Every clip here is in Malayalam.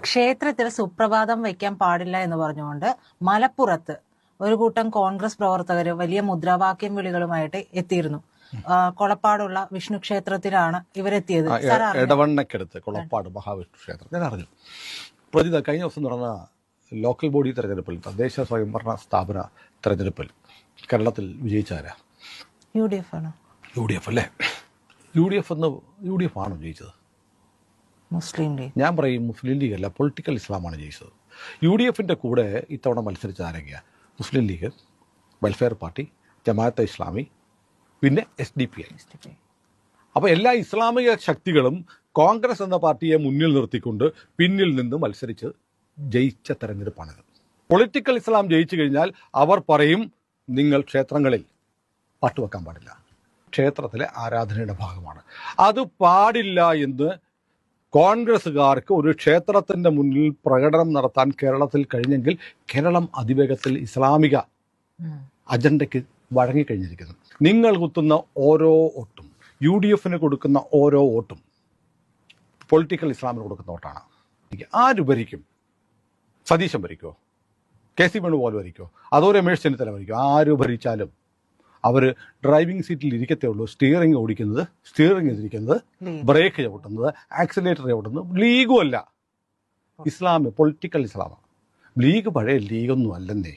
ക്ഷേത്രത്തിൽ സുപ്രഭാതം വയ്ക്കാൻ പാടില്ല എന്ന് പറഞ്ഞുകൊണ്ട് മലപ്പുറത്ത് ഒരു കൂട്ടം കോൺഗ്രസ് പ്രവർത്തകർ വലിയ മുദ്രാവാക്യം വിളികളുമായിട്ട് എത്തിയിരുന്നു. കൊളപ്പാടുള്ള വിഷ്ണു ക്ഷേത്രത്തിലാണ് ഇവരെത്തിയത്. ഇടവണ്ണക്കടുത്ത് കൊളപ്പാട് മഹാവിഷ്ണു ക്ഷേത്രം ഞാൻ അറിഞ്ഞു. പ്രതിത കഴിഞ്ഞ ദിവസം നടന്ന ലോക്കൽ ബോഡി തെരഞ്ഞെടുപ്പിൽ, തദ്ദേശ സ്വയംഭരണ സ്ഥാപന തെരഞ്ഞെടുപ്പിൽ കേരളത്തിൽ വിജയിച്ചാരാ? UDF ആണ്. UDF അല്ലേ? UDF ആണോ ജയിച്ചത്? മുസ്ലിം ലീഗ്. ഞാൻ പറയും മുസ്ലിം ലീഗ് അല്ല, പൊളിറ്റിക്കൽ ഇസ്ലാമാണ് ജയിച്ചത്. UDFന്റെ കൂടെ ഇത്തവണ മത്സരിച്ച ആരൊക്കെയാ? മുസ്ലിം ലീഗ്, വെൽഫെയർ പാർട്ടി, ജമാഅത്തെ ഇസ്ലാമി, പിന്നെ SDPI. അപ്പോൾ എല്ലാ ഇസ്ലാമിക ശക്തികളും കോൺഗ്രസ് എന്ന പാർട്ടിയെ മുന്നിൽ നിർത്തിക്കൊണ്ട് പിന്നിൽ നിന്ന് മത്സരിച്ച് ജയിച്ച തെരഞ്ഞെടുപ്പാണിത്. പൊളിറ്റിക്കൽ ഇസ്ലാം ജയിച്ചു കഴിഞ്ഞാൽ അവർ പറയും നിങ്ങൾ ക്ഷേത്രങ്ങളിൽ പാട്ടുവെക്കാൻ പാടില്ല, ക്ഷേത്രത്തിലെ ആരാധനയുടെ ഭാഗമാണ്. അത് പാടില്ല എന്ന് കോൺഗ്രസ്സുകാർക്ക് ഒരു ക്ഷേത്രത്തിന്റെ മുന്നിൽ പ്രകടനം നടത്താൻ കേരളത്തിൽ കഴിഞ്ഞെങ്കിൽ കേരളം അതിവേഗത്തിൽ ഇസ്ലാമിക അജണ്ടയ്ക്ക് വഴങ്ങിക്കഴിഞ്ഞിരിക്കുന്നു. നിങ്ങൾ കുത്തുന്ന ഓരോ വോട്ടും, UDFന് കൊടുക്കുന്ന ഓരോ വോട്ടും പൊളിറ്റിക്കൽ ഇസ്ലാമിന് കൊടുക്കുന്ന വോട്ടാണ്. ആര് ഭരിക്കും? സതീശൻ ഭരിക്കുമോ? KC വേണുഗോപാൽ ഭരിക്കുമോ? അതോ രമേശ് ചെന്നിത്തല ഭരിക്കുമോ? ആര് ഭരിച്ചാലും അവർ ഡ്രൈവിംഗ് സീറ്റിൽ ഇരിക്കത്തേ ഉള്ളൂ. സ്റ്റിയറിംഗ് ഇരിക്കുന്നത്, ബ്രേക്ക് ചവിട്ടുന്നത്, ആക്സിലേറ്റർ ചവിട്ടുന്നത് ലീഗും അല്ല, ഇസ്ലാം പൊളിറ്റിക്കൽ ഇസ്ലാമാണ്. ലീഗ് പഴയ ലീഗൊന്നും അല്ലെന്നേ.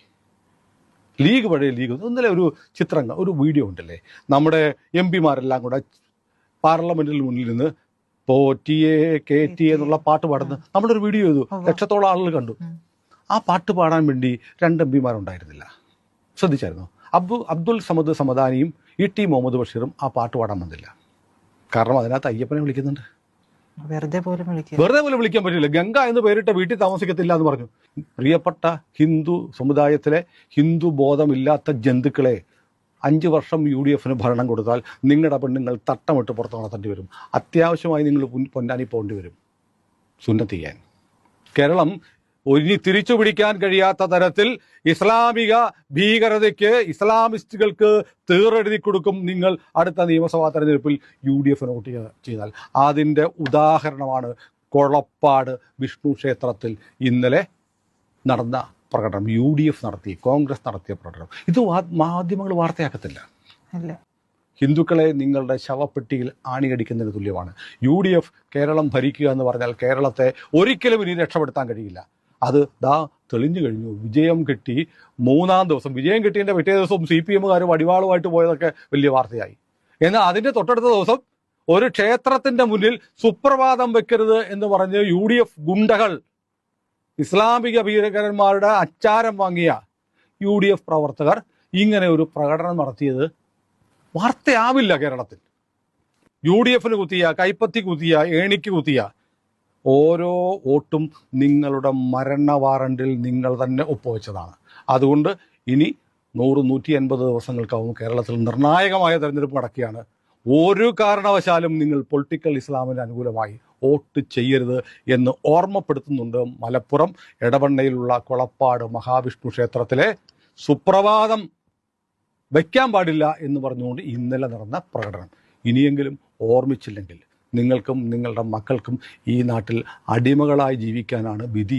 ഇന്നലെ ഒരു ചിത്രങ്ങൾ, ഒരു വീഡിയോ ഉണ്ടല്ലേ, നമ്മുടെ MP മാരെല്ലാം കൂടെ പാർലമെന്റിന് മുന്നിൽ നിന്ന് പോറ്റിയെ KTA എന്നുള്ള പാട്ട് പാടുന്ന നമ്മളൊരു വീഡിയോ ചെയ്തു. ലക്ഷത്തോളം ആളുകൾ കണ്ടു. ആ പാട്ട് പാടാൻ വേണ്ടി 2 MP മാരുണ്ടായിരുന്നില്ല. ശ്രദ്ധിച്ചായിരുന്നു? അബ്ദുൽ സമദ് സമദാനിയും ET മുഹമ്മദ് ബഷീറും ആ പാട്ട് പാടാൻ വന്നില്ല. കാരണം അതിനകത്ത് അയ്യപ്പനെ വിളിക്കുന്നുണ്ട്. വെറുതെ പോലും വിളിക്കാൻ പറ്റില്ല. ഗംഗ എന്ന് പേരിട്ട വീട്ടിൽ താമസിക്കത്തില്ല എന്ന് പറഞ്ഞു. പ്രിയപ്പെട്ട ഹിന്ദു സമുദായത്തിലെ ഹിന്ദു ബോധമില്ലാത്ത ജന്തുക്കളെ 5 വർഷം UDFന് ഭരണം കൊടുത്താൽ നിങ്ങളുടെ പെണ്ണുങ്ങൾ തട്ടമിട്ട് പുറത്ത് നടത്തേണ്ടി വരും. അത്യാവശ്യമായി നിങ്ങൾ പൊന്നാനി പോകേണ്ടി വരും സുന്നത്ത് ചെയ്യാൻ. കേരളം ഇനി തിരിച്ചു പിടിക്കാൻ കഴിയാത്ത തരത്തിൽ ഇസ്ലാമിക ഭീകരതയ്ക്ക്, ഇസ്ലാമിസ്റ്റുകൾക്ക് തീറെഴുതി കൊടുക്കും നിങ്ങൾ അടുത്ത നിയമസഭാ തെരഞ്ഞെടുപ്പിൽ UDFന് വോട്ട് ചെയ്താൽ. അതിൻ്റെ ഉദാഹരണമാണ് കൊളപ്പാട് വിഷ്ണു ക്ഷേത്രത്തിൽ ഇന്നലെ നടന്ന പ്രകടനം. UDF നടത്തി, കോൺഗ്രസ് നടത്തിയ പ്രകടനം. ഇത് മാധ്യമങ്ങൾ വാർത്തയാക്കത്തില്ല. ഹിന്ദുക്കളെ നിങ്ങളുടെ ശവപ്പെട്ടിയിൽ ആണിയടിക്കുന്നതിന് തുല്യമാണ്. UDF കേരളം ഭരിക്കുക എന്ന് പറഞ്ഞാൽ കേരളത്തെ ഒരിക്കലും ഇനി രക്ഷപ്പെടുത്താൻ കഴിയില്ല. അത് തെളിഞ്ഞു കഴിഞ്ഞു. വിജയം കിട്ടി 3-ാം ദിവസം, വിജയം കിട്ടിയതിൻ്റെ പിറ്റേ ദിവസം CPM-കാർ വടിവാളുമായിട്ട് പോയതൊക്കെ വലിയ വാർത്തയായി. എന്നാൽ അതിൻ്റെ തൊട്ടടുത്ത ദിവസം ഒരു ക്ഷേത്രത്തിന്റെ മുന്നിൽ സുപ്രഭാതം വെക്കരുത് എന്ന് പറഞ്ഞ് UDF ഗുണ്ടകൾ, ഇസ്ലാമിക ഭീകരന്മാരുടെ അച്ചാരം വാങ്ങിയ UDF പ്രവർത്തകർ ഇങ്ങനെ ഒരു പ്രകടനം നടത്തിയത് വാർത്തയാവില്ല കേരളത്തിൽ. UDFന് കുത്തിയ, കൈപ്പത്തി കുത്തിയ, ഏണിക്ക് കുത്തിയ ഓരോ വോട്ടും നിങ്ങളുടെ മരണ വാറണ്ടിൽ നിങ്ങൾ തന്നെ ഒപ്പുവെച്ചതാണ്. അതുകൊണ്ട് ഇനി 100-150 ദിവസങ്ങൾക്കാവും കേരളത്തിൽ നിർണായകമായ തെരഞ്ഞെടുപ്പ് നടക്കുകയാണ്. ഒരു കാരണവശാലും നിങ്ങൾ പൊളിറ്റിക്കൽ ഇസ്ലാമിന് അനുകൂലമായി വോട്ട് ചെയ്യരുത് എന്ന് ഓർമ്മപ്പെടുത്തുന്നുണ്ട് മലപ്പുറം എടവണ്ണയിലുള്ള കൊളപ്പാട് മഹാവിഷ്ണു ക്ഷേത്രത്തിലെ സുപ്രഭാതം വയ്ക്കാൻ പാടില്ല എന്ന് പറഞ്ഞുകൊണ്ട് ഇന്നലെ നടന്ന പ്രകടനം. ഇനിയെങ്കിലും ഓർമ്മിച്ചില്ലെങ്കിൽ നിങ്ങൾക്കും നിങ്ങളുടെ മക്കൾക്കും ഈ നാട്ടിൽ അടിമകളായി ജീവിക്കാനാണ് വിധി.